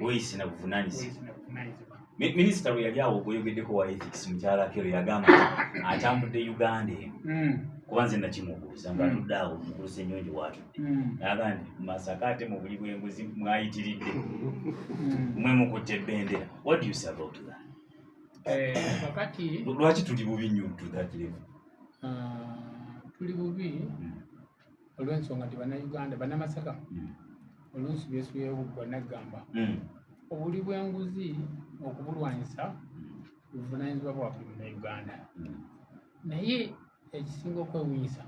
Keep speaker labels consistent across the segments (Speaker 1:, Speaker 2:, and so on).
Speaker 1: Weyisi na buvunanyizibwa. Minisita we yali awo gweyogeddeko wa ethics mukyala Kero yagamba nti atambudde Uganda kuba nze nakimubuuza ng'atudde awo mukulu Ssenyonjo w'atudde n'agamba nti Masaka ate mu buli bw'enguzi mwayitiridde mwe mukutte ebbendera. What do you say about that? Lwaki tuli bubi nnyo to that level?
Speaker 2: Tuli bubi olw'ensonga nti bannayuganda bannamasaka oluusi beesuyeyo buggwa naggamba obuli bw'enguzi okubulwanyisa buvunaanyizibwa bwa buli munnayuganda. Naye ekisinga okwewuunyisa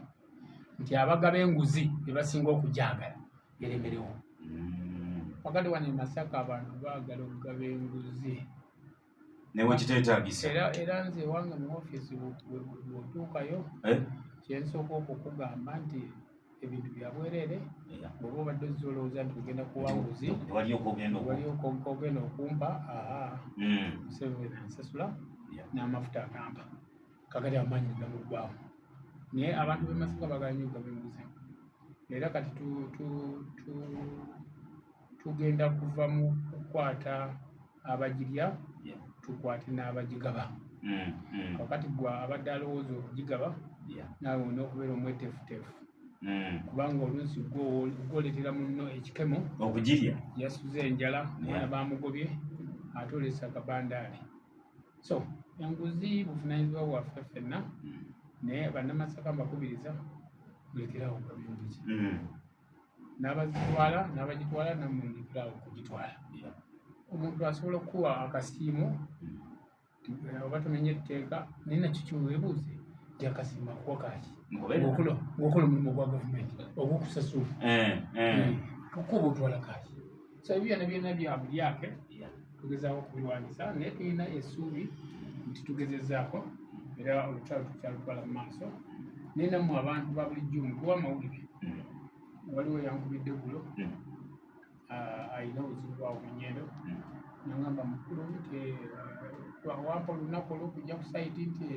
Speaker 2: nti abagaba enguzi be basinga okugyagala eremerewo. Wakati wano e Masaka abantu baagala okugaba enguzi
Speaker 1: newe kiteetaagisa.
Speaker 2: Era nze ewange mu ofiisi bw'otuukayo kyensooka okukugamba nti ebintu bya bwereere bw'oba obadde ozza olowooza nti ogenda kuwa nguzi wali okogenda okumpa museveni ansasula n'amafuta agampa kakati amaanyi gamuggwaawo. Naye abantu b'e Masaka baagala nnyo okugaba enguzi era kati tugenda kuva mu kukwata abagirya tukwate n'abagigaba. Kakati gwe abadde alowooza okugigaba naawe olina okubeera omweteefuteefu kubanga oluusi gwoleetera munno ekikemo
Speaker 1: okugirya
Speaker 2: yasuze enjala mwana bamugobye ate oleesa akabandaali. So enguzi buvunaanyizibwa bwaffe ffenna naye bannamasaka mbakubiriza mulekerawo okugaba enguzi n'abagitwala nammwe mulekerawo okugitwala. Omuntu asobola okuwa akasiimu oba tumenye etteeka naye nakyo kiweebuuze nti akasiimu akuwa kaaki ng'okola omulimu gwa gavumenti ogw'okusasula okuba otwala kaaki. So ebyo byonna bya bulyake tugezaako okubirwanyisa naye tulina essuubi nti tugezezaako era olutalo tukyalutwala mu maaso. Naye nammwe abantu ba bulijjo muguwa amawulire waliwo yankubidde eggulo alina obuzibu bwawo mu nnyindo nagamba mukulu nti wampa olunaku olw'okujja ku sayiti nti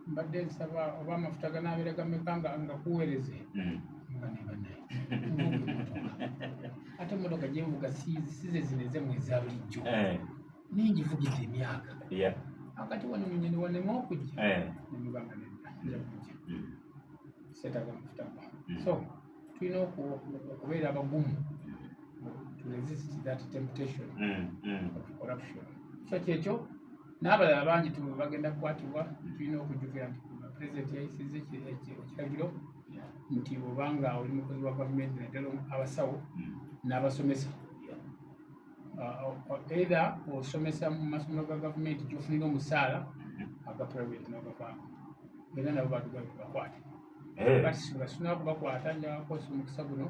Speaker 2: mbadde nsaba oba amafuta ganaabeera gameka nga kuweereze nga ne bannaye ate emmotoka gye nvuga size zino ezemmwe eza bulijjo ninjivugidde emyaka akati wano mu nnyindo wanema okujja nemugamba nedda nja kujja seetaga mafuta go. So tulina okubeera abagumu to resist that temptation of corruption. So kyekyo n'abalala bangi bagenda kukwatibwa. Tulina okujjukira nti pulezidenti yayisizza ekiragiro nti obanga oli mukozi wa gavumenti naddala abasawo n'abasomesa either osomesa mu masomero ga gavumenti gyofunira omusaala aga private n'ogavaako era nabo batugala tubakwate kati singa kubakwata njabakozesa omukisa guno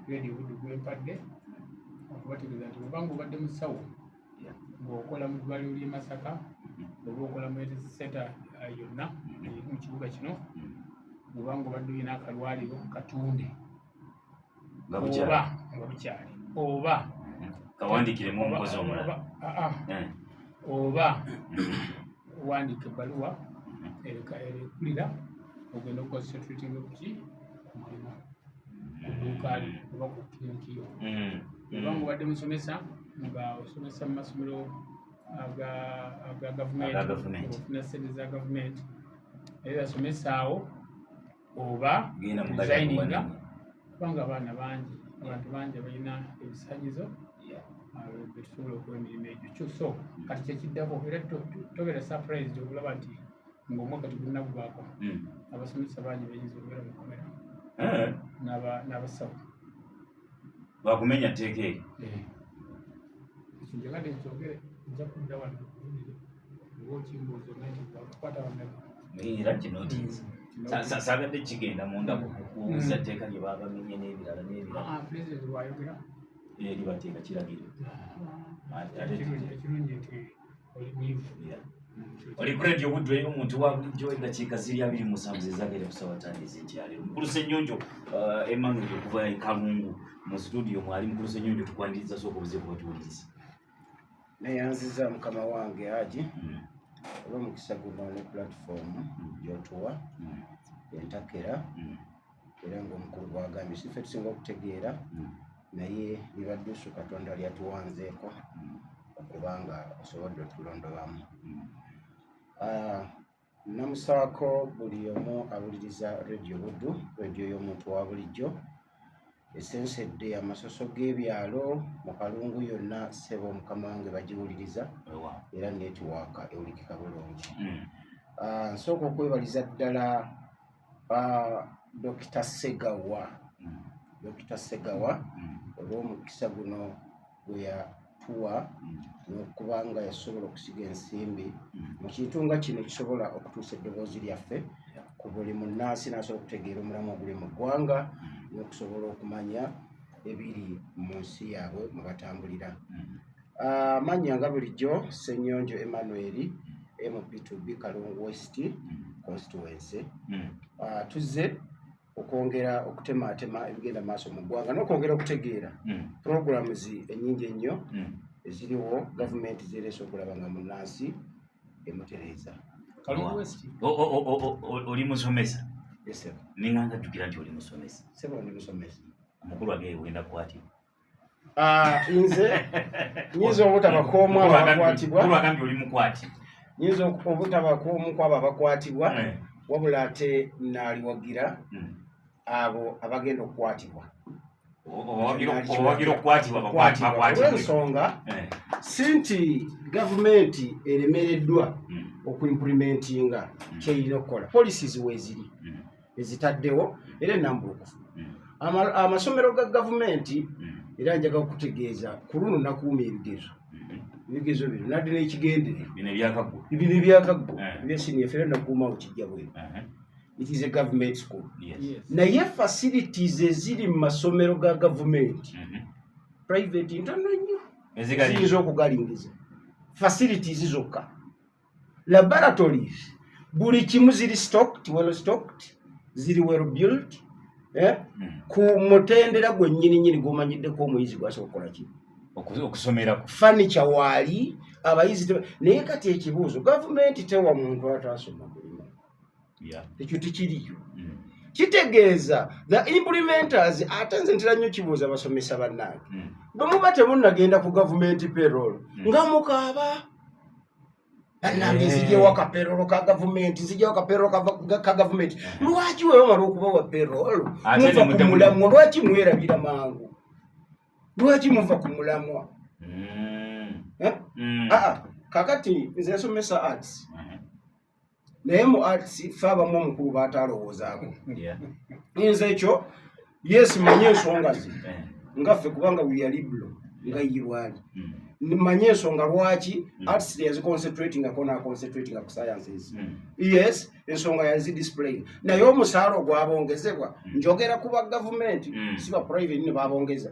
Speaker 2: radio budde gwempadde okubategeeza nti obanga obadde musawo ng'okola mu ddwaliro ly'e Masaka oba okola mu health center yonna eri mu kibuga kino obanga obadde olina akalwaliro katunde nga bukyali oba
Speaker 1: kawandikiremu omukozi omulala
Speaker 2: oba wandika ebbaluwa erekulira ogenda okukozesa treating okuki ku mulimu ku dduuka lyo oba ku kiriniki yo. Obanga obadde musomesa nga osomesa mu masomero aga gavumenti ofuna ssente za gavumenti era asomesaawo oba designinga kubanga abaana bangi abantu bangi abalina ebisaanyizo betusobola okuwa emirimu egyo. So kati kyekiddako era tobeera surprised okulaba nti ng'omwaka tegunnaggwaako abasomesa bangi bayinza okubeera mu kkomera n'abasawo
Speaker 1: bakumenya tteeka eyo.
Speaker 2: Ekyo njagadde nkyogere nja kudda wano ng'okimbuuzo naye bakukwata bannabbi
Speaker 1: era kinotiinza saagadde kigenda munda kukuuza tteeka lye babamenye n'ebirala
Speaker 2: pulezidenti bw'ayogera
Speaker 1: libateeka kiragiro
Speaker 2: ekirungi nti oli mwivu.
Speaker 1: Oli ku radio Buddu era omuntu wa bulijjo eddakiika ziri 27 zezaagala kusaba ttaani ez'enkyaliro. Mukulu Ssenyonjo Emmanuel okuva e Kalungu mu studio mwali Mukulu Ssenyonjo tukwaniriza sooka obuzibu bwatuwuliriza.
Speaker 3: Neyanziza mukama wange Haji olw'omukisa guno ne platform gy'otuwa entakera era ng'omukulu bw'agambye siffe tusinga okutegeera naye libaddusu Katonda lyatuwanzeeko okubanga osobodde otulondobamu. Namusaako buli omu awuliriza Radio Buddu, radio y'omuntu wa bulijjo esensedde amasoso g'ebyalo mu kalungu yonna. Ssebo mukama wange bagiwuliriza era netiwaaka ewulikika bulungi. Nsooka okwebaliza ddala Dr. Segawa olw'omukisa guno gwe yatuwa n'okuba nga yasobola okusiga ensimbi mu kintu nga kino kisobola okutuusa eddoboozi lyaffe ku buli munnansi n'asobola okutegeera omulamu oguli mu ggwanga n'okusobola okumanya ebiri mu nsi yaabwe mwe batambulira. Amannya nga bulijjo Ssenyonjo Emmanuel MP2B Kalungu West Constituency. Tuzze okwongera okutematema ebigenda maaso mu ggwanga n'okwongera okutegeera programs ennyingi ennyo eziriwo gavumenti zereese okulaba nga munnansi emutereeza.
Speaker 2: Kalungu West
Speaker 1: oli musomesa?
Speaker 3: Yes sir.
Speaker 1: Ninganga jjukira nti oli musomesa.
Speaker 3: Sebo ndi musomesa.
Speaker 1: Omukulu wage wenda kukwatibwa.
Speaker 3: Nze nyinza obutabakoomwa abakwatibwa.
Speaker 1: Omukulu agambye oli mukwati.
Speaker 3: Nyinza obutabakoomwa kwabo abakwatibwa wabula ate naaliwagira abo abagenda okukwatibwa.
Speaker 1: Owagira okukwatibwa bakwatibwa.
Speaker 3: Olw'ensonga si nti gavumenti eremereddwa okuimplementinga kyerina okukola. Policies weeziri ezitaddewo era ennambulukufu. Amasomero ga gavumenti era njaga okutegeeza ku luno nakuuma ebigezo bino nadde n'ekigendererwa bino ebyakaggo ebyasiniya fera nakuumaawo kijja bweru. It is a government school. Naye facilities eziri mu masomero ga gavumenti private ntono nnyo ziyinza okugalingiza. Facilities zokka, laboratories buli kimu ziri well stocked, ziri well built. Ku mutendera gwe nnyini gw'omanyiddeko omuyizi gw'asobola okukola ki
Speaker 1: okusomera
Speaker 3: furniture waali abayizi. Naye kati ekibuuzo, gavumenti tewa muntu ataasoma mulimu. Ekyo tekiriyo. Kitegeeza the implementers ate nze ntera nnyo kibuuza abasomesa bannange bwe muba temunnagenda ku gavumenti payroll nga mukaaba bannange nzijewo akapayroll ka gavumenti, nzijewo akapayroll ka gavumenti. Lwaki wewe omala okubawa payroll muva ku mulamwa? Lwaki mwerabira mangu? Lwaki muva ku mulamwa? Kakati nze nsomesa arts naye mu arts fe abamu omukulu baataalowoozaako. Nze ekyo yes manye ensonga ze ngaffe kubanga we are liberal nga yirwali manye ensonga lwaki arts yaziconcentratingako naconcentratinga ku sciences. Yes ensonga yazidisplay naye omusaala ogwabongezebwa njogera ku ba gavumenti si ba private ne babongeza.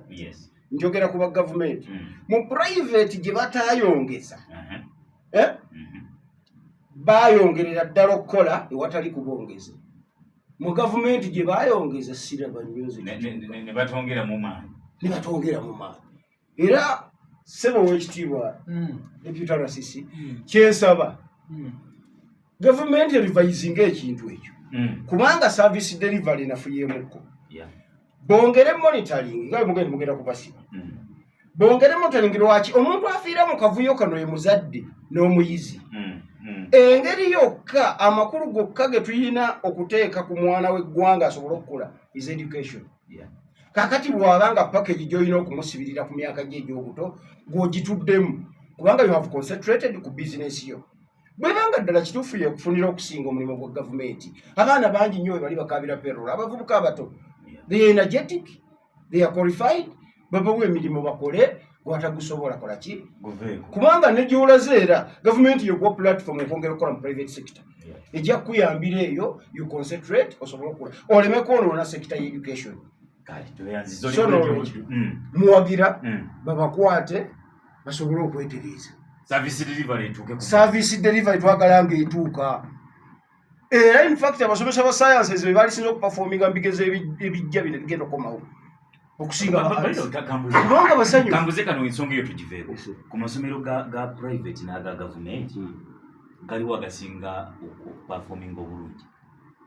Speaker 3: Njogera ku ba gavumenti mu private gye bataayongeza bayongerera ddala okukola ewatali kubongeza. Mu gavumenti gye bayongeza siraba nnyo
Speaker 1: ne batongera mu maanyi.
Speaker 3: Era ssebo w'ekitiibwa Deputy RCC kyensaba gavumenti erivayizinga ekintu ekyo kubanga service delivery nafuyeemukko. Bongere monitoring nga mugenda kubasiba. Bongere monitoring lwaki omuntu afiira mu kavuyo kano ye muzadde n'omuyizi. Engeri yokka amakulu gokka ge tulina okuteeka ku mwana w'eggwanga asobole okukula is education. Kakati bw'abanga package gy'olina okumusibirira ku myaka gye egy'obuto gw'ogituddemu kubanga you have concentrated ku business yo. Bwebanga ddala kituufu yekufunira okusinga omulimu gwa gavumenti. Abaana bangi nnyo we bali bakaabira payroll. Abavubuka abato they are energetic, they are qualified, babawa emirimu bakole gwatagusobola kola ki kubanga ne gy'olaze era gavumenti yogwa platform okwongera okukola mu private sector ejja kuyambira eyo you concentrate osobola okula oleme kwonoona sector ya education. Muwagira babakwate basobole okwetereeza service delivery twagala nga etuuka. Era in fact abasomesa ba sciences be balisinza okuperforminga mbigezo ebijja bino bigenda okukomawo okusinga
Speaker 1: kubanga basanyu. Kambuze kano ensonga eyo tugiveeko ku masomero ga private n'aga gavumenti galiwo agasinga okuperforminga obulungi.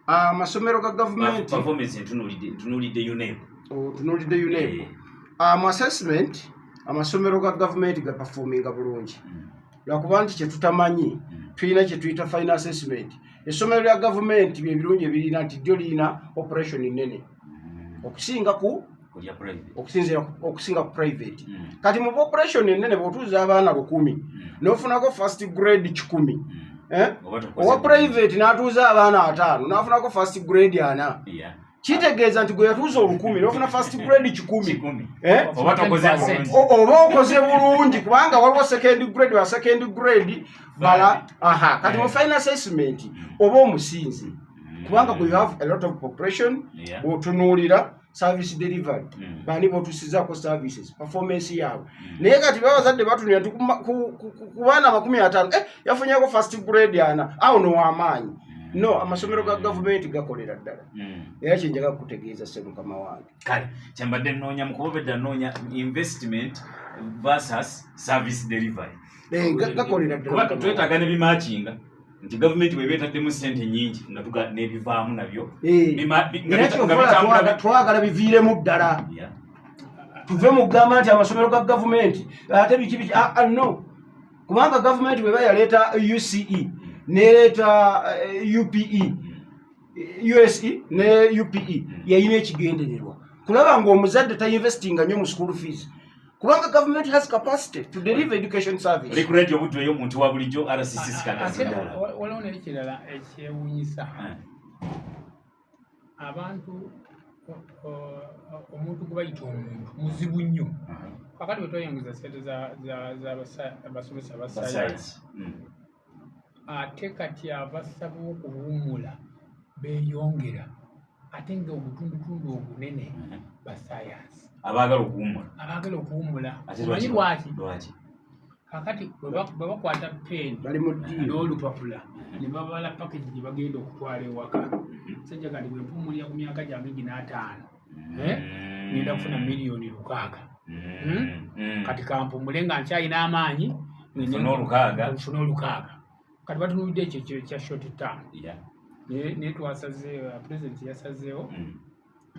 Speaker 3: Amasomero ga gavumenti
Speaker 1: performance ntunulidde UNEP.
Speaker 3: Tunulidde UNEP. assessment amasomero ga government ga performinga bulungi lwakuba nti kyetutamanyi tulina kyetuyita final assessment essomero lya government byebirungi ebirina nti ddyo lirina operation nene okusinga ku private kati mu operation nene bw'otuuza abaana 10 n'ofunako first grade 10 owa private n'atuuza abaana 5 n'afunako first grade 4 kitegeeza nti gwe yatuuza 10 n'ofuna first grade 10 oba okoze bulungi kubanga waliwo second grade wa second grade bala kati mu final assessment oba omusinzi kubanga you have a lot of population bw'otunuulira service delivery bani botusizaako services performance yaabwe naye kati babazadde batunira ku baana 50 yafunyako first grade 4 awo nowamaanyi no amasomero ga government gakolera ddala era kyenjaga kutegeeza ssemukama wange
Speaker 1: kale kyembadde nnoonya mukubobedda nnoonya investment versus service delivery
Speaker 3: gakolera ddala
Speaker 1: twetaaga ne bimakinga nti government bwebetaddemu ssente nyingi nga tuga n'ebivaamu nabyo
Speaker 3: twagala biviiremu ddala tuve mu kugamba nti amasomero ga government ate biki no kubanga government bweba yaleeta UCE nereeta UPE USE ne UPE yayina ekigendererwa kulaba ngaomuzadde tainvestinga nnyo mu school fees kubanga government has capacity to deliver education service.
Speaker 1: Likuredi obutu eyo muntu wa bulijjo RCC
Speaker 2: kadazidala. Waliwo n'ekirala ekyewuunyisa. Abantu omuntu gwe bayita omuntu muzibu nnyo. Kakati bwe tweyongeza ssente z'abasomesa ba science. Ate kati abasaba okuwummula beeyongera. Ate ng'obutundutundu obunene ba science.
Speaker 1: Abagala okuwummula.
Speaker 2: Omanyi lwaki? Kakati bwe bakwata pen n'olupapula ne babala package gye bagenda okutwala ewaka. Sajja kati bwe mpumulira ku myaka gyange 5 ngenda kufuna miliyoni 600. Kati kampumule nga nkyalina amaanyi
Speaker 1: nfuna
Speaker 2: olukaaga. Kati batunulidde ekyo kya short term. Naye twasazeewo president yasazeewo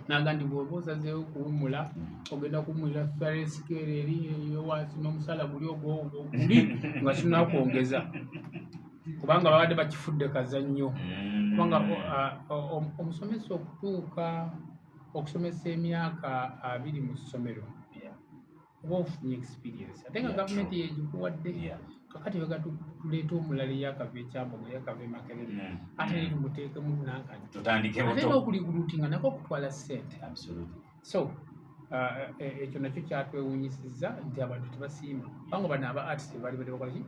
Speaker 2: naga nti bw'oba osazeewo kuwummula ogenda kuwummulira salary scale eri eyowansi n'omusala guli oguli nga sinakwongeza kubanga babadde bakifudde kazannyo kubanga omusomesa okutuuka okusomesa emyaka 2 mu ssomero oba ofunye experience ate nga gavumenti yegikuwadde kakati tuleeta omulala eyakava ekyambogo yakava emakerere ate ne tumuteekemu nankani ate n'okuligulutinga nako okutwala ssente so ekyo nakyo kyatwewuunyisizza nti abantu tebasiima kubanga bano aba artist baali badde bakolaki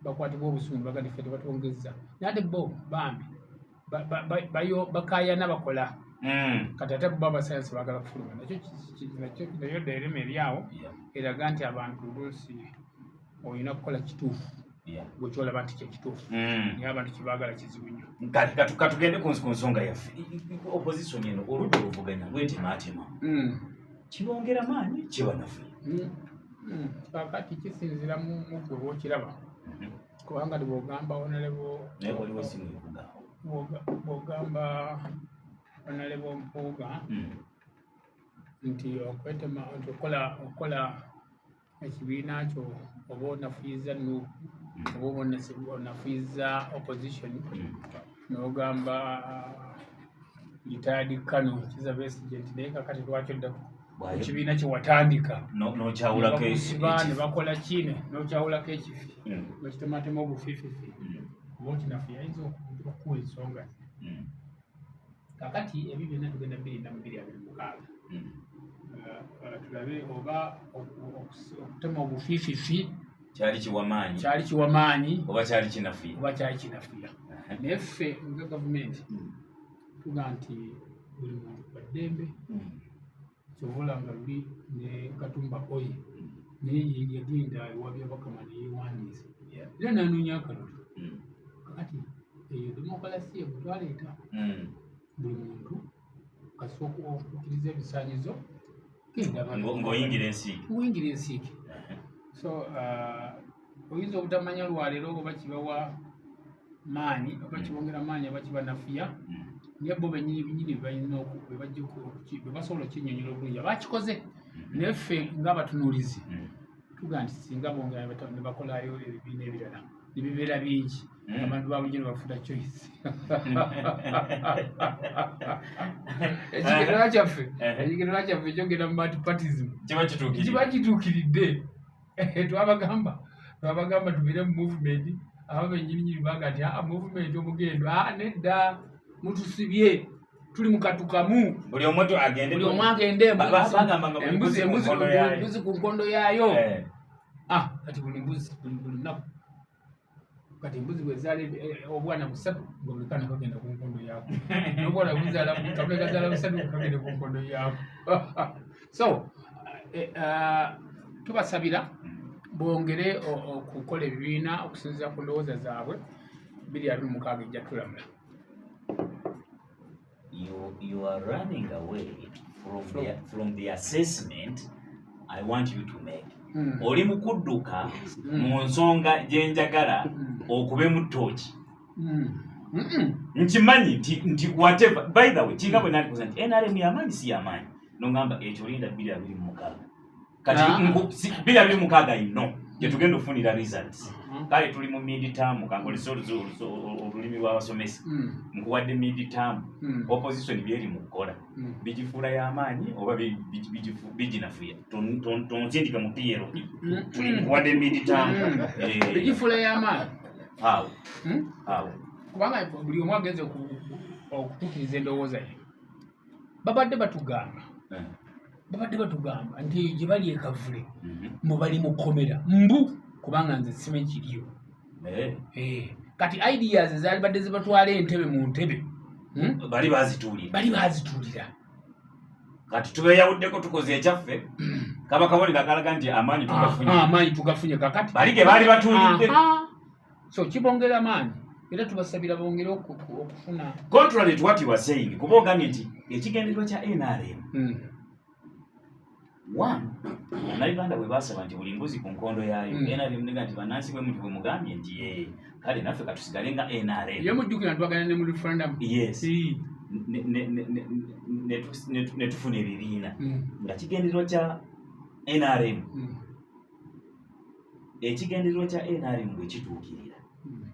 Speaker 2: bakwatibwa obusungu bagandi ffe tebatwongezza naye ate bo bambi bakaayana bakola kati ate bo abasayansi baagala kufuluma nayo ddaerema eryawo eraga nti abantu oluusi olina kukola kituufu bwekyolaba nti kyekituufu naye abantu kibaagala kizibu nnyo
Speaker 1: katugende ku nsonga yaffe opposition eno oludda oluvuganya lwetemaatema kibongera maanyi kibanafu
Speaker 2: kakati kisinzira mu gwe bwokiraba kubanga ndi bwogamba bwogamba onalebo mpuuga nti okwetema nti okola ekibiina kyo oba onafuyiza nuupu oba onafuyiza opposition n'ogamba retired Kano Kizza Besigye nti naye kakati lwaki odda ekibiina kye watandika ne bakola kine n'okyawulako ekifi bakitematema obufiififi oba okinafu yayinza okuwa ensonga kakati ebyo byonna tugenda 2026 tulabe oba okutema obufiififi
Speaker 1: kyali
Speaker 2: kiwamaanyi
Speaker 1: oba kyali kinafuya
Speaker 2: naye ffe nga gavumenti tuga nti buli muntu baddembe kyobola nga luli ne Katumba oye naye yagenda ewabya bakama neyewandiisa era nanoonya akalulu kakati eyo demokolasiya bwe twaleeta buli muntu kasooka okukkiriza ebisaanyizo
Speaker 1: ng'oyingira
Speaker 2: ensiike so oyinza obutamanya lwaleero oba kibawa maanyi oba kibongera maanyi oba kibanafuya naye bo bennyini binyini bwe basobola okinnyonnyola obulungi abakikoze neffe ng'abatunuulizi tuga nti singa bongera ne bakolayo ebibiina ebirala ne bibeera bingi abantu babulijjo ne bafuna choice ekigendererwa kyaffe kyogenda mu multipartyism kiba kituukiridde. twabagamba tubeere mu movement abo bennyininyini baga nti movement omugendo nedda mutusibye tuli mukatukamu
Speaker 1: buli omu
Speaker 2: agende embuzi ku nkondo yaayo. Kati buli mbuzi buli lunaku kati embuzi bwezaala obwana busatu nga buli kana kagenda ku nkondo yaako n'obwana kabule kazaala busatu kagenda ku nkondo yaako. So tubasabira bongere okukola ebibiina okusinziira ku ndowooza zaabwe 2026 ejja tulamula.
Speaker 1: You are running away from the assessment I want you to make. Oli mukudduka mu nsonga gye njagala okube mu ttooki. Nkimanyi nti whatever, by the way, kinga bwe nali kusanti NRM y'amaanyi si y'amaanyi n'ongamba ekyo linda 2026 kati 2026 ino gye tugenda ofunira results. Kale tuli mu mid-term kangolesa olulimi lw'abasomesa nkuwadde mid-term opposition byeri mu kukola bigifuula y'amaanyi oba bijinafuya tonsindika mu PLO tuli nkuwadde mid-term
Speaker 2: bigifuula y'amaanyi
Speaker 1: awo
Speaker 2: kubanga buli omu agenze okutuukiriza endowooza ye. babadde batugamba nti gye bali ekavule mbu bali mu kkomera mbu kubanga nze simanyi kiriyo. Kati ideas zaali badde zibatwala entebe mu ntebe
Speaker 1: bali bazituulira kati tubeyawuddeko tukoze ekyaffe kaba kaboneka kalaga nti amaanyi
Speaker 2: tugafunye kakati
Speaker 1: bali ge baali batuulidde.
Speaker 2: So kibongera amaanyi era tubasabira bongere okufuna
Speaker 1: contrary to what you are saying kuba ogambye nti ekigendererwa kya NRM one Uganda bwe basaba nti buli mbuzi ku nkondo yaayo NRM nega nti bannansi bwe muntu bwe mugambye nti kale naffe katusigale nga NRM
Speaker 2: ye mujjukira twagana ne mu referendum.
Speaker 1: Yes. ne tufuna ebibiina nga kigendererwa kya NRM ekigendererwa kya NRM bwe kituukirira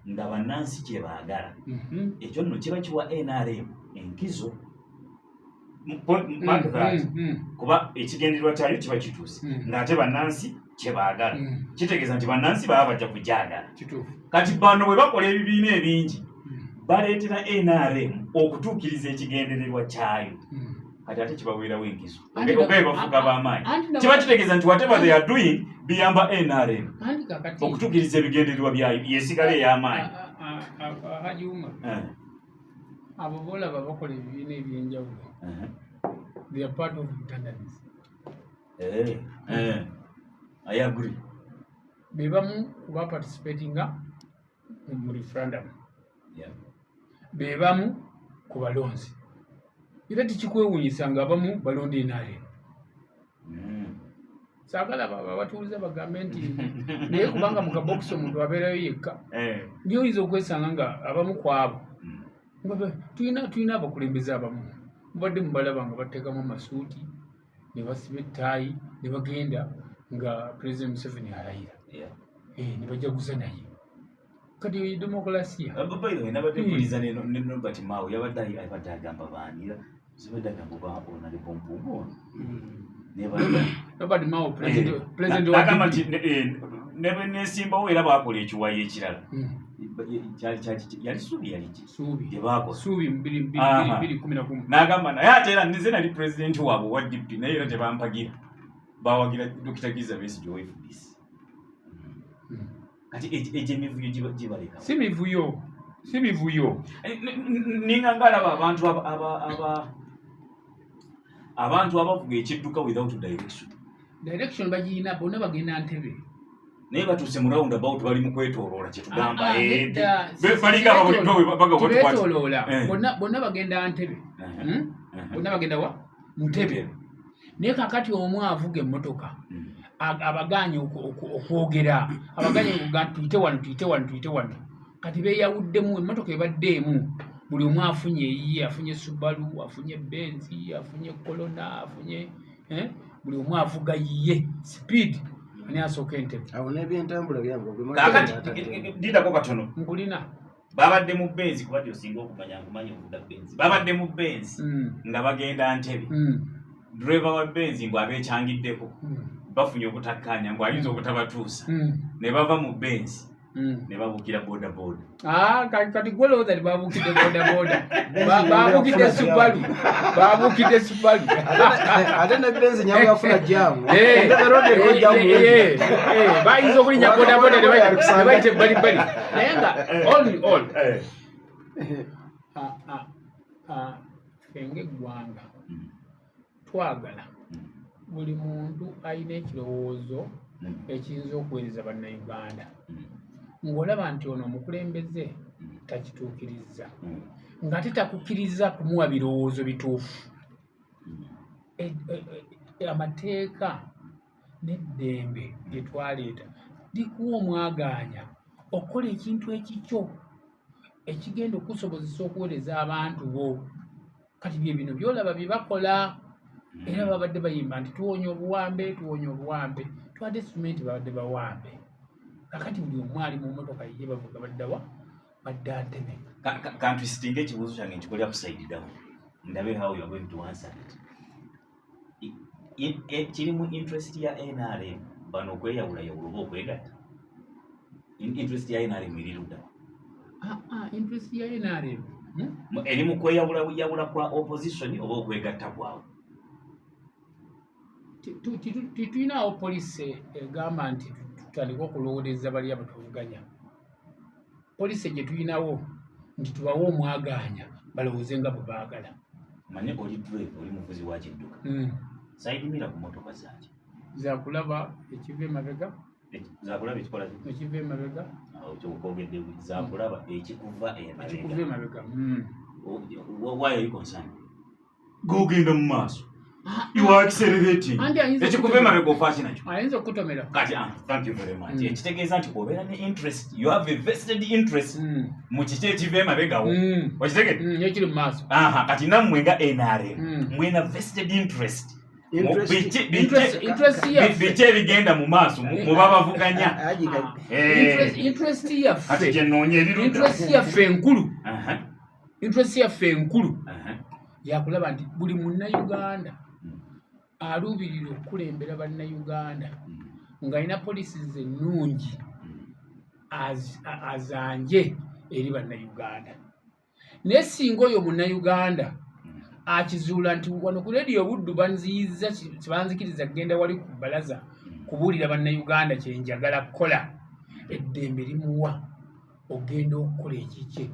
Speaker 1: nga bannansi kye baagala ekyo nno kiba kiwa NRM enkizo kuba ekigendererwa kyayo kiba kituuse ng'ate bannansi kye baagala kitegeeza nti bannansi baba bajja kukyagala. Kati bano bwe bakola ebibiina ebingi baleetera NRM okutuukiriza ekigendererwa kyayo kati ate kibaweerawo enkizo bafuga b'amaanyi kiba kitegeeza nti whatever they are doing biyamba NRM okutuukiriza ebigendererwa byayo yesigala ey'amaanyi.
Speaker 2: abo boolaba bakola ebibiina ebyenjawulo they are part of redundancy.
Speaker 1: I agree.
Speaker 2: Bebamu kuba participatinga mu referendum. Bebamu ku balonzi. Era tikikwewuunyisa nga abamu balonda NRM. Saagala batuuliza bagambe nti naye kubanga mu kabokisi omuntu abeerayo yekka ndio oyinza okwesanga nga abamu ku abo tulina abakulembeze abamu mubadde mubalaba nga bateekamu amasuuti ne basiba ettaayi ne bagenda nga President Museveni alayira ne bajaguza naye kati demokolasiya
Speaker 1: nabadde mpuliza ne Robert Mao yabadde agamba baani zibadde agamba Honorable Mpuuga
Speaker 2: Robert Mao president
Speaker 1: agamba nti ne bwe neesimbawo era baakola ekiwayi ekirala yali suubi gye baakola
Speaker 2: suubi 2011
Speaker 1: n'agamba naye ate era nze nali pulezidenti waabwe wa DP naye era tebampagira bawagira Dr. Kizza Besigye wa FDC. Kati ekyo emivuyo gibaleka
Speaker 2: si mivuyo
Speaker 1: ninga ngalaba abantu abavuga ekidduka without direction
Speaker 2: bagirina bonna bagenda Ntebe
Speaker 1: naye batuuse mu roundabout bali mu kwetooloola kye tugamba
Speaker 2: bonna bagenda Ntebe bonna bagenda wa Ntebe naye kakati omu avuga emmotoka abaganye okwogera abaganye tuyite wano kati beeyawuddemu emmotoka ebaddeemu buli omu afunye eyiye afunye Subaru afunye Benz afunye Corona afunye buli omu avuga yiye speed ani asooka entebe
Speaker 3: awo n'ebyentambula byabwe
Speaker 1: dindako katono
Speaker 2: nkulina
Speaker 1: babadde mu Benz kubadde osinga okumanya ovuga Benz babadde mu Benz nga bagenda Ntebe driver wa Benz mbw abeekyangiddeko bafunye obutakkaanya mbw ayinza obutabatuusa ne bava mu Benz ne babukira boda boda
Speaker 2: kati gwe lowooza tebabukidde boda boda babukidde Subaru
Speaker 3: ate ne Benz nyabwe yafuna jamu
Speaker 2: bayinza okulinnya boda boda ne bayita ebbalibbali naye nga all fenga eggwanga twagala buli muntu alina ekirowoozo ekiyinza okuweereza bannayuganda ng'olaba nti ono omukulembeze takituukiriza ng'ate takukkiriza kumuwa birowoozo bituufu amateeka n'eddembe lye twaleeta likuwa omwagaanya okukola ekintu ekikyo ekigenda okusobozesa okuweereza abantu bo kati bye bino byolaba bye bakola era babadde bayimba nti tuwonya obuwambe twadde sumenti babadde bawambe kakati buli omu ali mu motoka ye bavuga baddawa badde Ntebe
Speaker 1: kantwisitinga ekibuuzo kyange nkikolera upside down ndabe how you are going to answer it kiri mu interest ya NRM bano okweyawulayawula oba okwegatta interest ya NRM eri ludda
Speaker 2: interest ya NRM
Speaker 1: eri mu kweyawulayawula kwa opposition oba okwegatta kwawe
Speaker 2: titulinawo poliisi egamba nti tutandika okulowooleza bali abatuvuganya poliisi gye tulinawo nti tubawe omwagaanya balowooze nga bwe baagala
Speaker 1: manye oli drive oli muvuzi wa kidduka sayidimira ku motoka zaki
Speaker 2: zakulaba ekiva emabega
Speaker 1: zakulaba ekikola
Speaker 2: ekiva emabega
Speaker 1: kyokogedde zakulaba ekikuva
Speaker 2: emabega
Speaker 1: why are you concerned gogenda mu maaso you are accelerating ekikuva emabega ofaaki nakyo
Speaker 2: ayinza okutomera
Speaker 1: kati thank you very much ekitegeeza nti obeera ne interest you have a vested interest mu kiki ekiva emabegawo okitegedde
Speaker 2: ekiri mu maaso
Speaker 1: kati nammwe nga NRM mwena vested interest biki ebigenda mu maaso muba bavuganya
Speaker 2: interest yaffe
Speaker 1: kati gyenoonya eri
Speaker 2: interest yaffe enkulu yakulaba nti buli munnayuganda aluubirira okukulembera bannayuganda ng'alina policies ennungi azanje eri bannayuganda naye singa oyo munnayuganda akizuula nti wano ku leediyo Buddu banziyizza kibanzikiriza kgenda wali ku bbalaza kubuulira bannayuganda kyenjagala kukola eddembe limuwa ogenda okukola ekikye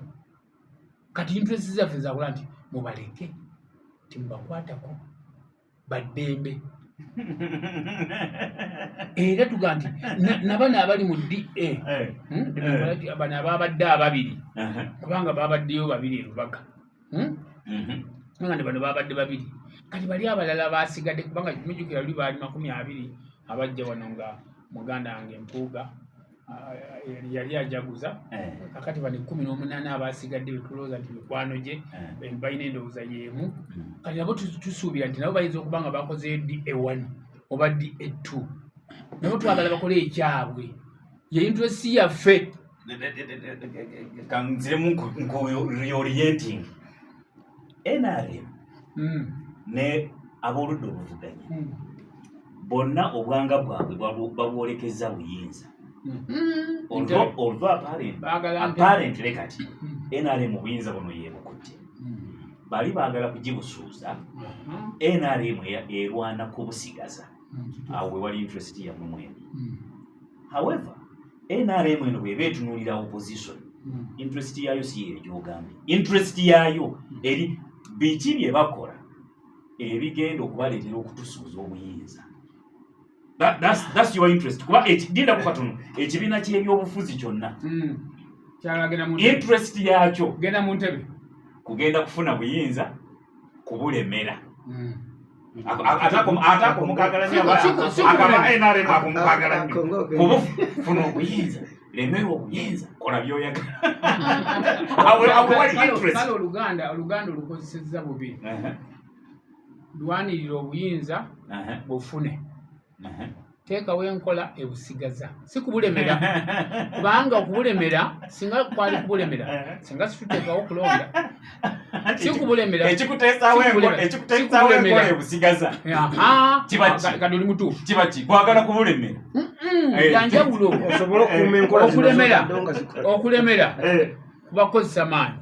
Speaker 2: kati interest zaffe zakola nti mubaleke timubakwatako baddembe era tuga nti nabana abali mu DA bano ababadde ababiri kubanga babaddeyo babiri erubaga nga ndi bano babadde babiri kati bali abalala basigadde kubanga mujjukira luli baali 20 abajja wano nga muganda wange Mpuuga yali ajaguza kakati bano 18 abasigadde betulooza nti mikwano gye balina endowooza y'emu kati nabo tusuubira nti nabo bayinza okuba nga bakoze DA1 oba DA2 nabo twagala bakole ekyabwe ye interest yaffe
Speaker 1: kanziremu reorienting NRM ne abooludde obuvuganya bonna obwanga bwabwe babwolekeza buyinza olva apparently kati NRM obuyinza buno yebukutte bali baagala kugibusuuza NRM erwana kubusigaza awo wewali interest yammwe mwene however NRM eno bweba etunuulira opposition interest yaayo si yeyo gyogambye interest yaayo eri biki bye bakola ebigenda okubaleetera okutusuuza obuyinza that's your interest kuba dinda kukatono ekibiina ky'ebyobufuzi kyonna interest yaakyo
Speaker 2: genda mu ntebe
Speaker 1: kugenda kufuna buyinza kubulemera atako mukagalanya akaba NRM akumukagalanya kubufuna obuyinza lemerwa obuyinza kola byoyagala
Speaker 2: oluganda olukozesezza bubi lwanirira obuyinza bufune teekawo enkola ebusigaza si kubulemera kubanga okubulemera singa kwali kubulemera singa situteekawo okulonda si kubulemera
Speaker 1: ekikuteesaawo enkola ebusigaza
Speaker 2: kati oli mutuufu
Speaker 1: kiba ki kwagala kubulemera
Speaker 2: yanjawulo okulemera kubakozesa maanyi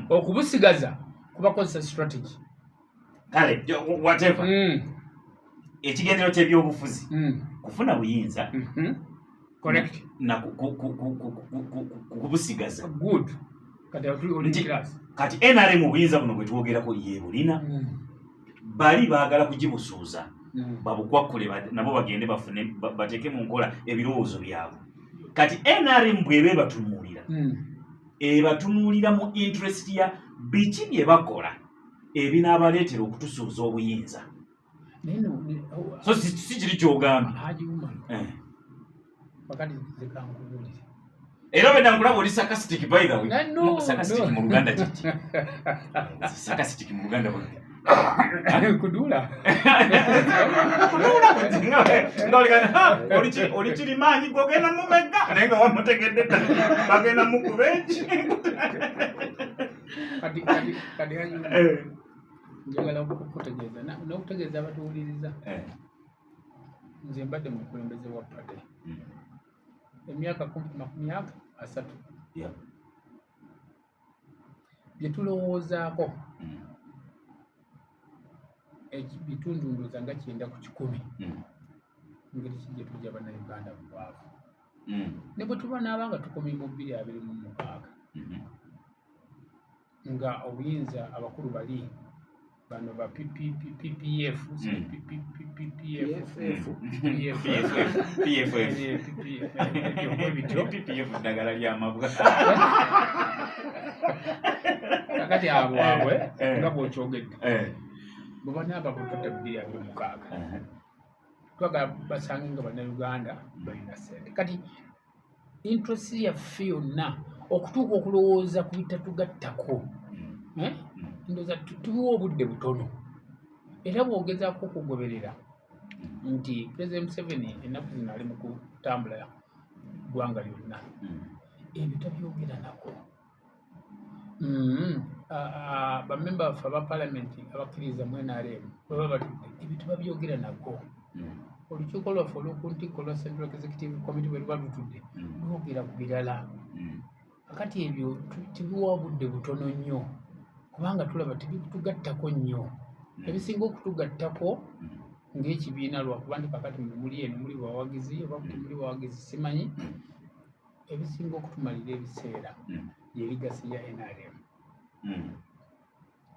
Speaker 2: okubusigaza kubakozesa strategy
Speaker 1: kale whatever ekigendero ky'ebyobufuzi kufuna buyinza
Speaker 2: correct
Speaker 1: na kubusigaza
Speaker 2: good
Speaker 1: kati NRM obuyinza buno bwe twogerako ye bulina bali baagala kugibusuuza babukwakkule nabo bagende bafune bateeke mu nkola ebirowoozo byabwe kati NRM bwebe batunuulira ebatunuulira mu interest ya biki bye bakola ebinaabaleetera okutusuuza obuyinza so si kiri kyogambye era bwe nkulaba oli sarcastic by the way sarcastic mu Luganda kiki sarcastic mu Luganda
Speaker 2: kudula
Speaker 1: oli kiri maanyi gogenda mumega naye nga wamutegedde bagenda mukubenki
Speaker 2: kati njagala okutegeeza n'okutegeeza abatuwuliriza nze mbadde mu bukulembeze bwa pate emyaka 30 bye tulowoozaako bitundu ndowooza nga 9 ku 10 ngeri ki gye tujja bannayuganda mu bwavu ne bwe tuba naaba nga tukomye mu 2026 nga obuyinza abakulu bali bano ba PPF
Speaker 1: ddagala ly'amabwa
Speaker 2: kakati abwabwe nga bw'okyogedde bwe banaaba bututta 2026 twagala basange nga bannayuganda balina ssente kati interest yaffe yonna okutuuka okulowooza ku bitatugattako ndowooza tubiwa obudde butono era bw'ogezaako okugoberera nti President Museveni ennaku zino ali mu kutambula ggwanga lyonna ebyo tabyogera nako bamemba baffe aba palamenti abakkiriza mu NRM baba batudde ebyo tebabyogera nako olukiiko lwaffe olw'okuntikko lwa Central Executive Committee bwe luba lutudde lwogera ku birala kakati ebyo tubiwa budde butono nnyo kubanga tulaba tebitugattako nnyo ebisinga okutugattako ng'ekibiina lwakuba nti kakati muli eno muli bawagizi oba muli bawagizi simanyi ebisinga okutumalira ebiseera ye ligasi ya NRM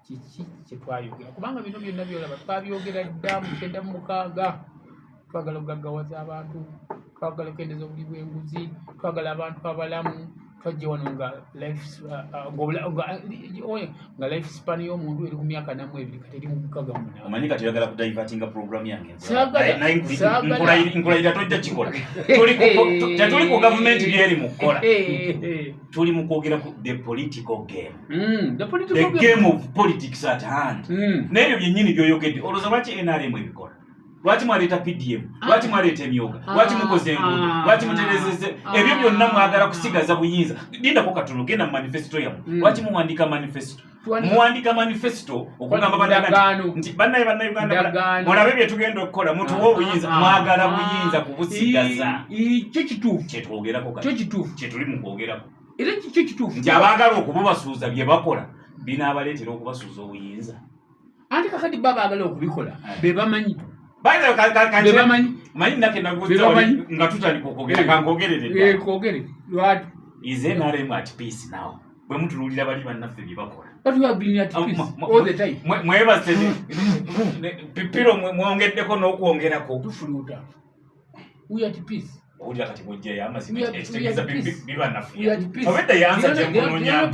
Speaker 2: kiki kye twayogera kubanga bino byonna byolaba twabyogera dda mu 96 twagala okugaggawaza abantu twagala okendeza obuli bw'enguzi twagala abantu abalamu twajja wano nga life span y'omuntu eri ku myaka 2 kati eri mu 64
Speaker 1: omanyi kati oyagala kudivertinga program yange nkulayira tojja kikola tetuli ku gavumenti byeri mu kukola tuli mu kwogera ku the political game the game of politics at hand n'ebyo byennyini byoyogedde olowooza lwaki NRM ebikola lwaki mwaleeta PDM lwaki mwaleeta emyoga lwaki mukoze enguudo lwaki muterezeze ebyo byonna mwagala kusigaza buyinza lindako katono genda mu manifesto yammwe lwaki muwandika manifesto okugamba nti bannayuganda mulabe bye tugenda okukola mutuwa obuyinza mwagala buyinza kubusigaza
Speaker 2: kyo kituufu
Speaker 1: kyetwogerako kyetuli mu kwogerako
Speaker 2: era kyo kituufu
Speaker 1: nti abaagala okububasuuza bye bakola binaabaleetera okubasuuza obuyinza
Speaker 2: anti kakati baba baagala okubikola be bamanyi
Speaker 1: manyi nake nga tutandika okwogera kangogerere
Speaker 2: lwatu
Speaker 1: is NRM at peace now bwe mutunuulira bali bannaffe bye bakola mwebase pipiro mwongeddeko n'okwongerako
Speaker 2: tufuluuta
Speaker 1: owulira kati mwejjayo amazima ekitegeeza bibannaffe obedda yansa gyenkunoonyamu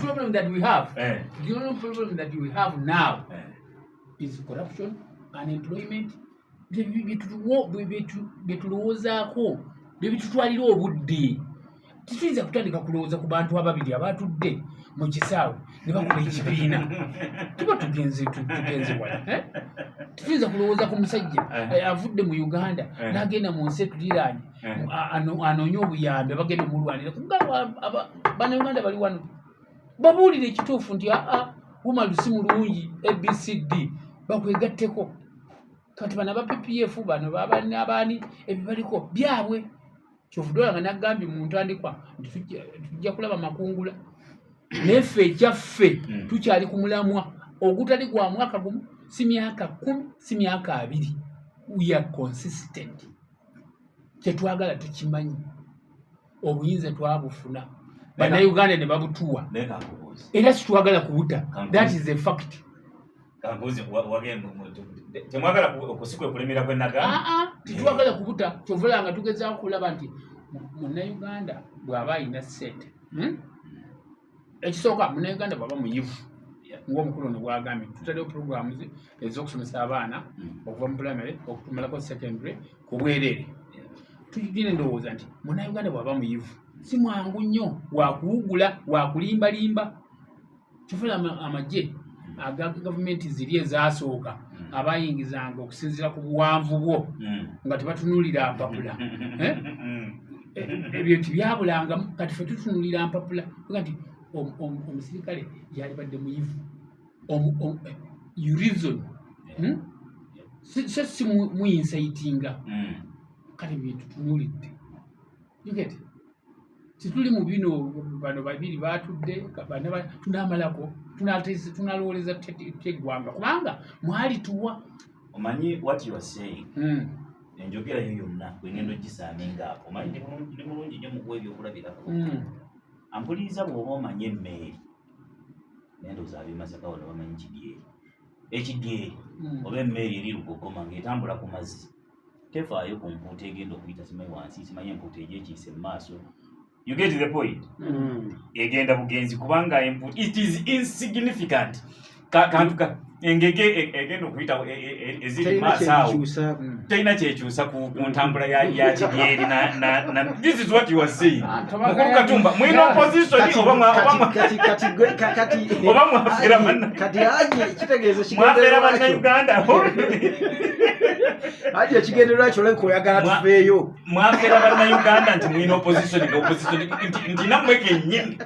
Speaker 2: bye tulowoozaako bye bitutwalira obudde Tituyinza kutandika kulowooza ku bantu ababiri abatudde mu kisaawe ne bakola ekibiina. Tuba tugenze wala. Tituyinza kulowooza ku musajja avudde mu Uganda n'agenda mu nsi etuliraanye anoonye obuyambi bagenda omulwanira. Bannayuganda bali wano babuulire ekituufu nti Umaru si mulungi ABCD bakwegatteko. Kati bano aba PPF bano abaani ebibaliko byabwe. Kyovuddwa nga nagambye mu ntandikwa nti tujja kulaba makungula. Neffe ekyaffe tukyali ku mulamwa ogutali gwa mwaka gumu, si myaka 10, si myaka 2. We are consistent. Kyetwagala tukimanyi. Obuyinza twabufuna. Bannayuganda ne babutuwa. Era situwagala kubuta. That is a fact.
Speaker 1: Kambuzi wagenda temwagala okusikwe kulemera kwenaga.
Speaker 2: Titwagala kubuta. Kyovula nga tugezaako kulaba nti Munnayuganda bw'aba alina ssente. Ekisooka Munnayuganda bw'aba muyivu. Ng'omukulu ono bw'agambye tutaliwo programs ez'okusomesa abaana okuva mu primary okutumalako secondary ku bwereere. Tulina endowooza nti Munnayuganda bw'aba muyivu si mwangu nnyo wakuwugula wakulimbalimba. Kivula amagye aga gavumenti ziri ezasooka abayingizanga okusinziira ku buwanvu bwo nga tebatunuulira mpapula. Ebyo tibyabulangamu. Kati ffe tutunuulira mpapula nti omusirikale yalibadde muyivu. You reason. Si muyinsayitinga. Kati bye tutunuulidde. You get it? Situli mu bino bano babiri batudde tunamalako tunalowooleza teggwanga kubanga mwali tuwa.
Speaker 1: Omanyi what you are saying. Enjogera yo yonna bwengendo gisaamingaako. Omanyi ndi mulungi nnyo mu kuwa ebyokulabirako. Ampuliriza bw'oba omanyi emmeeri nendooza abemasaka wano bamanyi kidyeri. Ekidyeri oba emmeeri eri Lugogoma ng'etambula ku mazzi tefaayo ku mpuuta egenda okuyita simanyi wansi simanyi empuuta egyekiyise mu maaso. You get the point? Egenda bugenzi kubanga it is insignificant. Kantuka engege egenda okuyita eziri maaso teyina kyekyusa ku ntambula ya kidyeri na this is what you are saying. Mukulu Katumba mwina opposition oba mwafera
Speaker 3: kati aje kitegeeza
Speaker 1: mwafera Bannayuganda.
Speaker 3: Aje ekigendererwa kyo lenko oyagala tufeeyo.
Speaker 1: Mwafera Bannayuganda nti mwina opposition nti nammwe kennyini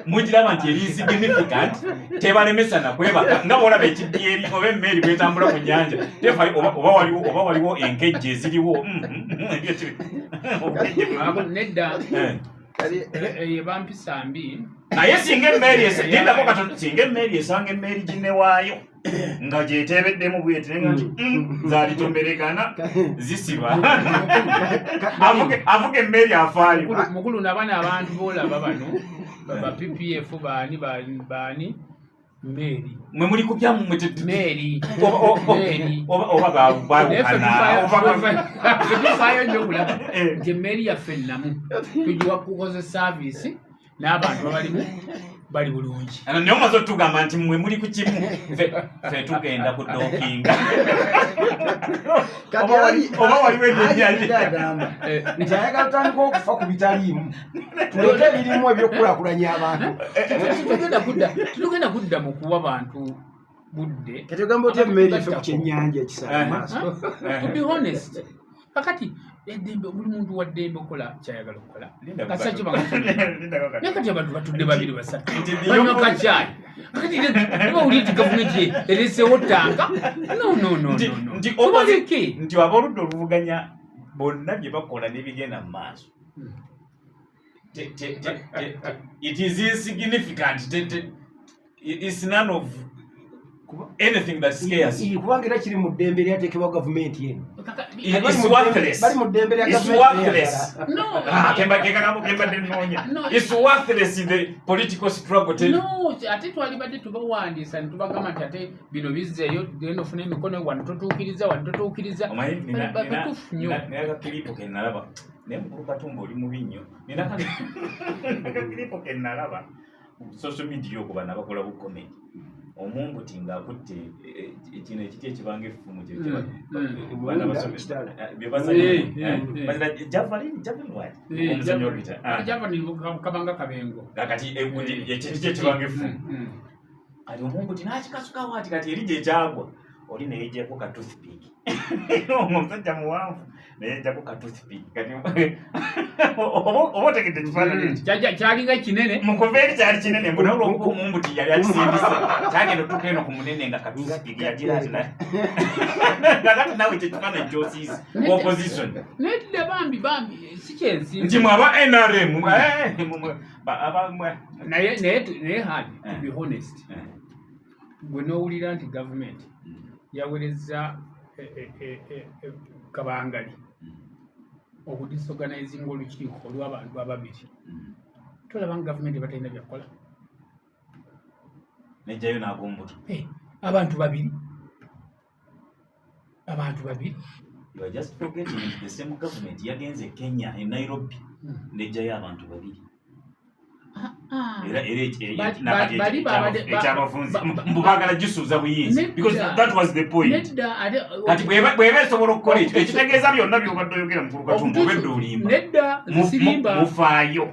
Speaker 1: mugiraba nti eri insignificant tebalemesana kwebaka nga bwolaba ekidyeri oba emmeeri bwetambula ku nnyanja tefaayo oba waliwo enkejje eziriwo.
Speaker 2: Nedda bampisa mbi
Speaker 1: naye singa emmeeri esanga emmeeri ginewaayo nga gyeteebeddemu bwetire nti zaalitomberekana zisiba avuga emmeeri afaayo.
Speaker 2: Mukulu nabana abantu boolaba bano ba PPF baani Mary
Speaker 1: mwe muli kupya mu
Speaker 2: Mary
Speaker 1: oba
Speaker 2: fayo nyo kulaba nti Mary yafennamu tujiwa kukoza service n'abantu bali bulungi.
Speaker 1: Niyo mazo tugamba nti mwe muli ku kimu ffe tugenda ku dookinga. Oba waliwo ebyenyanyi
Speaker 3: nti ayagala tutandika okufa ku bitaliimu tuleke ebirimu ebyokulaakulanya abantu.
Speaker 2: Tetugenda kudda mu kuwa bantu budde.
Speaker 3: Ketugamba oti emmeeri efe ku kyennyanja ekisala maaso.
Speaker 2: To be honest, kakati eddembe buli muntu wa ddembe okola kyayagala okukola. Kasaki nakati abantu batudde babiri basatu banywa kacaayi. Kakati nebawulira nti gavumenti ereeseewo ttanka. No.
Speaker 1: Nti ab'oludda oluvuganya bonna bye bakola n'ebigenda mu maaso. It is insignificant. It's none of anything that scares you.
Speaker 3: Kubanga era kiri mu ddembe lyateekebwa gavumenti eno.
Speaker 1: It's worthless.
Speaker 3: Bali mu ddembe lya
Speaker 1: It's worthless. It's worthless in the political struggle.
Speaker 2: No, ate twalibadde tubawandiisa ne tubagamba nti ate bino bizzeeyo tugenda ofuna emikono wano totuukiriza. Batuufu nnyo.
Speaker 1: Naye akakiripo ke nalaba. Naye Mukulu Katumba oli mubi nnyo. Nina akakiripo ke nalaba. Social media okuba n'abakola bu comment. omumbuti ng'akutte kino ekiti ekibanga effumu
Speaker 2: kabanga kabengo
Speaker 1: kati ekiti kyekibanga effumu kati omumbuti n'akikasukawo ati kati eri gye kyagwa oli neyejjako ka toothpick omusajja muwanvu neyejjako ka toothpick kati oba otegedde ekifaananyi
Speaker 2: kyalinga kinene
Speaker 1: mukubeeri kyali kinene mbunawula omumbuti yali akisimbise kyagenda otuuka eno ku munene nga ka toothpick yagira ati nakati nawe kyekifaananyi kyosiise opposition
Speaker 2: nedda bambi si kyensimbi
Speaker 1: nti mwaba NRM
Speaker 2: naye hadi to be honest gwe n'owulira nti gavumenti yawereza kabangali okudisorganizinga olukiiko olw'abantu ababiri tolaba nga gavumenti batalina byakola
Speaker 1: nejjayo n'agombuto
Speaker 2: abantu babiri
Speaker 1: you are just forgetting that the same government yagenze Kenya e Nairobi nejjayo abantu babiri mbubagala gisuuza buyinza because that was the point kati bweba esobola okukola ekyo ekitegeeza byonna byobadde oyogera mukulu katumba obedde olimba mufaayo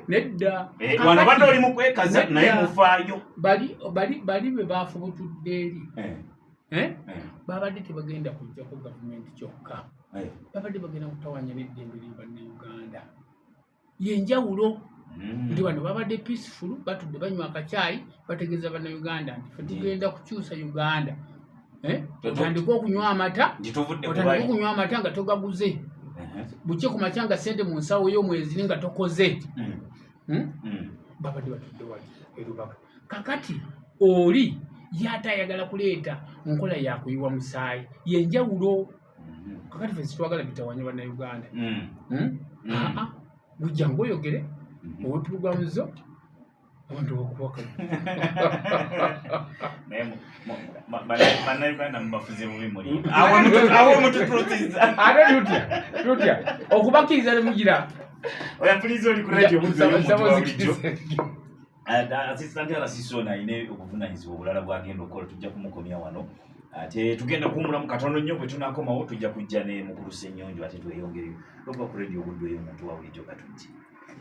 Speaker 1: wano badde oli mukwekaza naye mufaayo
Speaker 2: bali bwe baafubutudde eri babadde tebagenda kujjako gavumenti kyokka babadde bagenda kutawanya n'eddembe ly'Abannayuganda yenjawulo nti wano babadde peaceful batudde banywa akacaayi bategeeza Bannayuganda nti fe tugenda kukyusa Uganda otandika okunywa amata nga togaguze buke ku makya nga ssente mu nsawo y'omwezi nga tokoze babadde batudde wali erubaga kakati oli yatayagala kuleeta nkola yakuyiwa musaayi yenjawulo kakati fe situwagala bitawanya Bannayuganda bujjangu oyogere owepulogulamuzo abantu bakuwaka
Speaker 1: Bannayuganda mubafuze bubi muli awo mutututiza
Speaker 2: ate tutya okubakiriza ne mugira
Speaker 1: oyapuliza oli ku radio bulijjo Assistant Arasisona ine okuvunaanyizibwa obulala bwagenda okukola tujja kumukomya wano ate tugenda kuwumulamu katono nnyo bwe tunakomawo tujja kujja ne mukulu Ssenyonjo ate tweyongereyo lwova ku radio Buddu eyo omuntu wa bulijjo Katunzi.